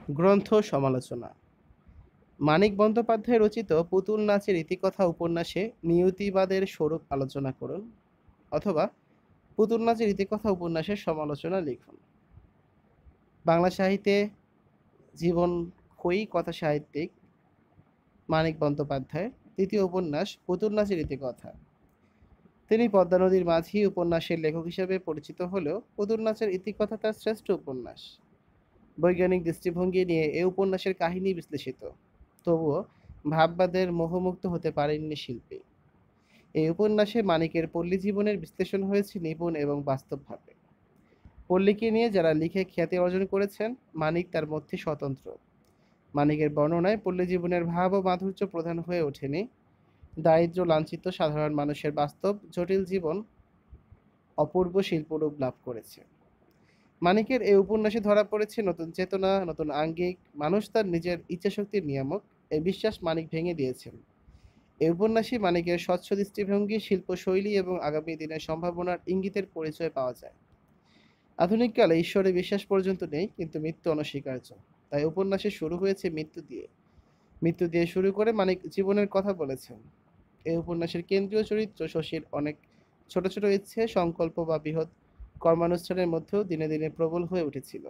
গ্রন্থ সমালোচনা। মানিক বন্দ্যোপাধ্যায় রচিত পুতুল নাচের ইতিকথা উপন্যাসে নিয়তিবাদের স্বরূপ আলোচনা করুন, অথবা পুতুল নাচের ইতিকথা উপন্যাসের সমালোচনা লিখুন। বাংলা সাহিত্যে জীবনক্ষয়ী কথা সাহিত্যিক মানিক বন্দ্যোপাধ্যায়ের তৃতীয় উপন্যাস পুতুল নাচের ইতিকথা। তিনি পদ্মা নদীর মাঝি উপন্যাসের লেখক হিসেবে পরিচিত হলেও পুতুল নাচের ইতিকথা তার শ্রেষ্ঠ উপন্যাস। বৈজ্ঞানিক দৃষ্টিভঙ্গি নিয়ে এ উপন্যাসের কাহিনী বিশ্লেষিত, তবুও ভাববাদের মোহমুক্ত হতে পারেননি শিল্পী। এই উপন্যাসে মানিকের পল্লী জীবনের বিশ্লেষণ হয়েছে নিপুণ এবং বাস্তবভাবে। পল্লীকে নিয়ে যারা লিখে খ্যাতি অর্জন করেছেন, মানিক তার মধ্যে স্বতন্ত্র। মানিকের বর্ণনায় পল্লী জীবনের ভাব ও মাধুর্য প্রধান হয়ে ওঠেনি, দারিদ্র্য লাঞ্ছিত সাধারণ মানুষের বাস্তব জটিল জীবন অপূর্ব শিল্পরূপ লাভ করেছে। মানিকের এই উপন্যাসে ধরা পড়েছে নতুন চেতনা, নতুন আঙ্গিক। মানুষ তার নিজের ইচ্ছাশক্তির নিয়ামক, এই বিশ্বাস মানিক ভেঙে দিয়েছেন। এই উপন্যাসে মানিকের স্বচ্ছ দৃষ্টিভঙ্গি, শিল্পশৈলী এবং আগামী দিনের সম্ভাবনার ইঙ্গিতের পরিচয় পাওয়া যায়। আধুনিককালে ঈশ্বরে বিশ্বাস পর্যন্ত নেই, কিন্তু মৃত্যু অনস্বীকার্য। তাই উপন্যাসে শুরু হয়েছে মৃত্যু দিয়ে। মৃত্যু দিয়ে শুরু করে মানিক জীবনের কথা বলেছেন। এই উপন্যাসের কেন্দ্রীয় চরিত্র শশীর অনেক ছোট ছোট ইচ্ছে, সংকল্প বা বৃহৎ কর্মানুষ্ঠানের মধ্যেও দিনে দিনে প্রবল হয়ে উঠেছিল।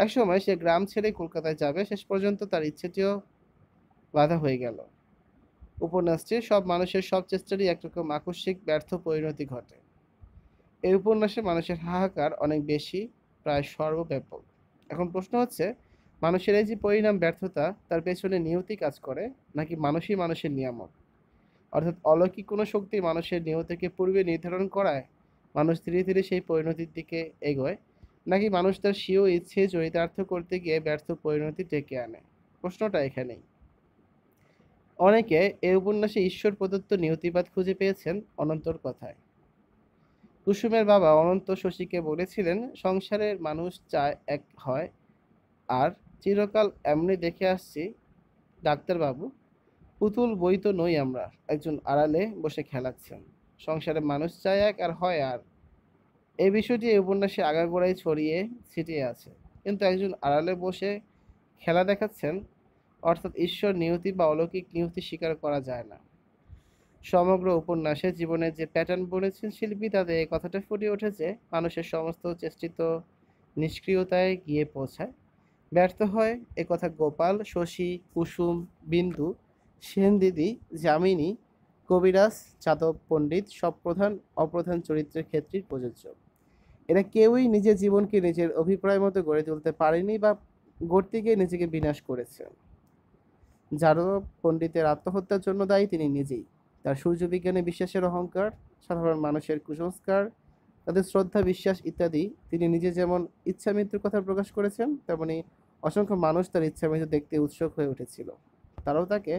একসময় সে গ্রাম ছেড়ে কলকাতায় যাবে, শেষ পর্যন্ত তার ইচ্ছেটিও বাধা হয়ে গেল। উপন্যাসটির সব মানুষের সব চেষ্টারই একরকম আকস্মিক ব্যর্থ পরিণতি ঘটে। এই উপন্যাসে মানুষের হাহাকার অনেক বেশি, প্রায় সর্বব্যাপক। এখন প্রশ্ন হচ্ছে, মানুষের এই যে পরিণাম ব্যর্থতা, তার পেছনে নিয়তি কাজ করে, নাকি মানুষই মানুষের নিয়ামক? অর্থাৎ অলৌকিক কোনো শক্তি মানুষের নিয়তিকে পূর্বে নির্ধারণ করায় মানুষ ধীরে ধীরে সেই পরিণতির দিকে এগোয়, নাকি মানুষ তার স্বীয় ইচ্ছে চরিতার্থ করতে গিয়ে ব্যর্থ পরিণতি ডেকে আনে? প্রশ্নটা এখানেই। অনেকে এই উপন্যাসে ঈশ্বর প্রদত্ত নিয়তিবাদ খুঁজে পেয়েছেন অনন্তর কথায়। কুসুমের বাবা অনন্ত শশীকে বলেছিলেন, সংসারের মানুষ চায় এক হয়, আর চিরকাল এমনি দেখে আসছি ডাক্তারবাবু, পুতুল বই তো নই আমরা, একজন আড়ালে বসে খেলাচ্ছেন। সংসারে মানুষ চায় এক আর হয় আর। এই বিষয়টি এই উপন্যাসে আগাগোড়াই ছড়িয়ে ছিটিয়ে আছে, কিন্তু একজন আড়ালে বসে খেলা দেখাচ্ছেন, অর্থাৎ ঈশ্বর নিয়তি বা অলৌকিক নিয়তি স্বীকার করা যায় না। সমগ্র উপন্যাসে জীবনের যে প্যাটার্ন বলেছেন শিল্পী, তাতে এই কথাটা ফুটে উঠেছে। মানুষের সমস্ত চেষ্টিত নিষ্ক্রিয়তায় গিয়ে পৌঁছায়, ব্যর্থ হয়। একথা গোপাল, শশী, কুসুম, বিন্দু, সেনদিদি, যামিনী, কবিরাজ, যাদব পণ্ডিত সব প্রধান অপ্রধান চরিত্রের ক্ষেত্রেই প্রযোজ্য। এরা কেউই নিজের জীবনকে নিজের অভিপ্রায় মতো গড়ে তুলতে পারেনি বা গড়তে গিয়ে নিজেকে বিনাশ করেছে। যাদব পণ্ডিতের আত্মহত্যার জন্য দায়ী তিনি নিজেই। তার সূর্যবিজ্ঞানে বিশ্বাসের অহংকার, সাধারণ মানুষের কুসংস্কার, তাদের শ্রদ্ধা বিশ্বাস ইত্যাদি, তিনি নিজে যেমন ইচ্ছা মৃত্যুর কথা প্রকাশ করেছেন, তেমনি অসংখ্য মানুষ তার ইচ্ছা মৃত্যু দেখতে উৎসুক হয়ে উঠেছিল। তারাও তাকে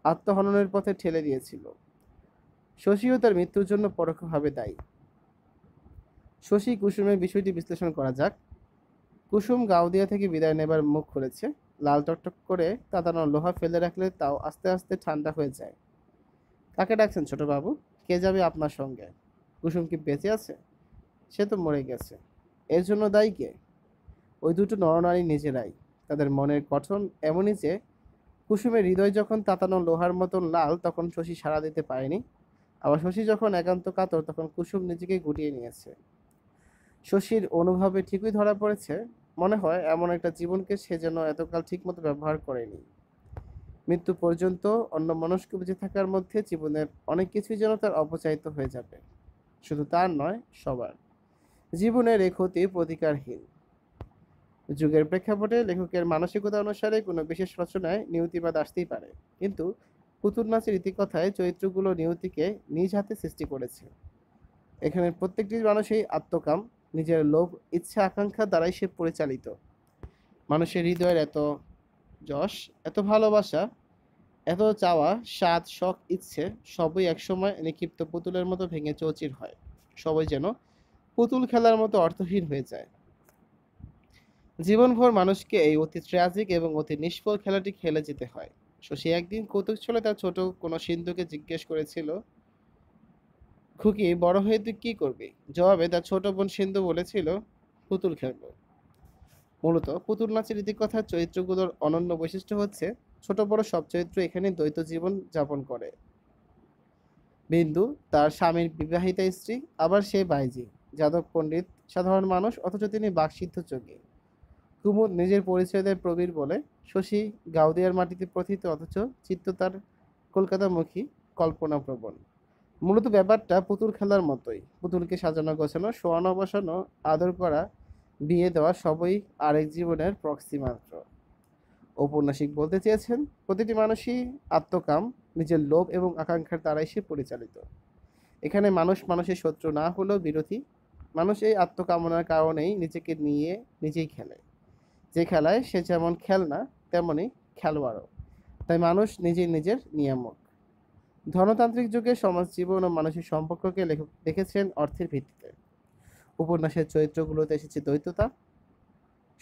আত্মহননের পথে ঠেলে দিয়েছিল। শশীও তার মৃত্যুর জন্য পরোক্ষভাবে দায়ী। শশী কুসুমের বিষয়টি বিশ্লেষণ করা যাক। কুসুম গাওদিয়া থেকে বিদায় নেবার মুখ খুলেছে। লাল টকটক করে তাতানো লোহা ফেলে রাখলে তাও আস্তে আস্তে ঠান্ডা হয়ে যায়। কাকে ডাকছেন ছোটবাবু? কে যাবে আপনার সঙ্গে? কুসুম কি বেঁচে আছে? সে তো মরে গেছে। এর জন্য দায়ী কে? ওই দুটো নরনারী নিজেরাই। তাদের মনের গঠন এমনই যে, কুসুমের হৃদয় যখন তাতানো লোহার মতন লাল, তখন শশী সাড়া দিতে পারেনি। আবার শশী যখন একান্ত কাতর, তখন কুসুম নিজেকে গুটিয়ে নিয়েছে। শশীর অনুভবে ঠিকই ধরা পড়েছে। মনে হয় এমন একটা জীবনকে সে যেন এতকাল ঠিকমতো ব্যবহার করেনি। মৃত্যু পর্যন্ত অন্যমনস্ক বেঁচে থাকার মধ্যে জীবনের অনেক কিছুই যেন তার অপচারিত হয়ে যাবে। শুধু তার নয়, সবার। জীবনের এই ক্ষতি প্রতিকারহীন। যুগের প্রেক্ষাপটে লেখকের মানসিকতা অনুসারে কোনো বিশেষ রচনায় নিয়তিবাদ আসতেই পারে, কিন্তু পুতুল নাচের ইতিকথায় চরিত্রগুলো নিয়তিকে নিজ হাতে সৃষ্টি করেছে। এখানে প্রত্যেকটি মানুষই আত্মকাম, নিজের লোভ, ইচ্ছা, আকাঙ্ক্ষা দ্বারাই সে পরিচালিত। মানুষের হৃদয়ের এত যশ, এত ভালোবাসা, এত চাওয়া, স্বাদ, শখ, ইচ্ছে সবই একসময় নিক্ষিপ্ত পুতুলের মতো ভেঙে চৌচির হয়। সবই যেন পুতুল খেলার মতো অর্থহীন হয়ে যায়। জীবনভর মানুষকে এই অতি ট্র্যাজিক এবং অতি নিষ্ফল খেলাটি খেলে যেতে হয়। শশী একদিন কৌতুক ছলে তার ছোট কোনো সিন্ধুকে জিজ্ঞেস করেছিল, খুকি, বড় হয়ে তুই কি করবি? জবাবে তার ছোট বোন সিন্ধু বলেছিল, পুতুল খেলবো। মূলত পুতুল নাচের ইতিকথার চরিত্রগুলোর অনন্য বৈশিষ্ট্য হচ্ছে ছোট বড় সব চরিত্র এখানে দ্বৈত জীবন যাপন করে। বিন্দু তার স্বামীর বিবাহিতা স্ত্রী, আবার সে বাইজি যাদব পণ্ডিত সাধারণ মানুষ, অথচ তিনি বাকসিদ্ধ যোগী। কুমুদ নিজের পরিচয় দেয় প্রবীর বলে। শশী গাউদিয়ার মাটিতে প্রথিত, অথচ চিত্ত তার কলকাতামুখী, কল্পনাপ্রবণ। মূলত ব্যাপারটা পুতুল খেলার মতোই। পুতুলকে সাজানো গোছানো, শোয়ানো বসানো, আদর করা, বিয়ে দেওয়া সবই আরেক জীবনের প্রক্সি মাত্র। ঔপন্যাসিক বলতে চেয়েছেন প্রতিটি মানুষই আত্মকাম, নিজের লোভ এবং আকাঙ্ক্ষার দ্বারাই সে পরিচালিত। এখানে মানুষ মানুষের শত্রু না হলেও বিরোধী। মানুষ এই আত্মকামনার কারণেই নিজেকে নিয়ে নিজেই খেলে। যে খেলায় সে যেমন খেলনা তেমনি খেলোয়াড়ও। তাই মানুষ নিজেই নিজের নিয়ামক। ধনতান্ত্রিক যুগে সমাজ জীবন ও মানসিক সম্পর্ককে লেখক দেখেছেন অর্থের ভিত্তিতে। উপন্যাসের চরিত্রগুলোতে এসেছে দ্বৈততা।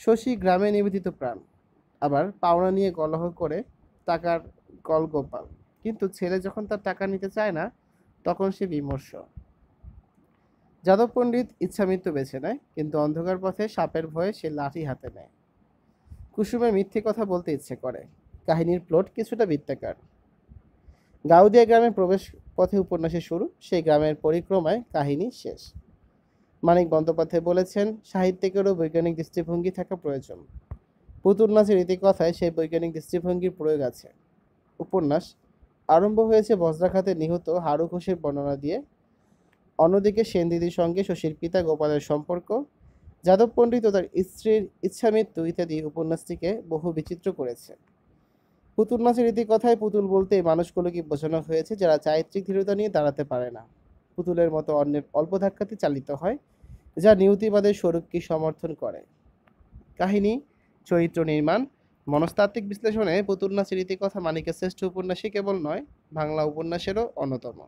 শশী গ্রামে নিবেদিত প্রাণ, আবার পাওনা নিয়ে কলহ করে টাকার গলগোপাল। কিন্তু ছেলে যখন তার টাকা নিতে চায় না, তখন সে বিমর্ষ। যাদব পণ্ডিত ইচ্ছামৃত্যু বেছে নেয়, কিন্তু অন্ধকার পথে সাপের ভয়ে সে লাঠি হাতে নেয়। কুসুমের মিথ্যে কথা বলতে ইচ্ছে করে। কাহিনীর প্লট কিছুটা বৃত্তাকার। গাউদিয়া গ্রামে প্রবেশ পথে উপন্যাসের শুরু, সেই গ্রামের পরিক্রমায় কাহিনী শেষ। মানিক বন্দ্যোপাধ্যায় বলেছেন, সাহিত্যিকেরও বৈজ্ঞানিক দৃষ্টিভঙ্গি থাকা প্রয়োজন। পুতুল নাচের ইতিকথায় সেই বৈজ্ঞানিক দৃষ্টিভঙ্গির প্রয়োগ আছে। উপন্যাস আরম্ভ হয়েছে বজ্রাঘাতে নিহত হারু ঘোষের বর্ণনা দিয়ে। অন্যদিকে সেনদিদির সঙ্গে শশীর পিতা গোপালের সম্পর্ক, যাদব পণ্ডিত ও তার স্ত্রীর ইচ্ছামৃত্যু ইত্যাদি উপন্যাসটিকে বহু বিচিত্র করেছে। পুতুল নাচের ইতিকথায় পুতুল বলতে এই মানুষগুলোকে বোঝানো হয়েছে যারা চারিত্রিক দৃঢ়তা নিয়ে দাঁড়াতে পারে না, পুতুলের মতো অন্যের অল্প ধাক্কাতে চালিত হয়, যা নিয়তিবাদের স্বরূপকে সমর্থন করে। কাহিনী, চরিত্র নির্মাণ, মনস্তাত্ত্বিক বিশ্লেষণে পুতুল নাচের ইতিকথা মানিকের শ্রেষ্ঠ উপন্যাসই কেবল নয়, বাংলা উপন্যাসেরও অন্যতম।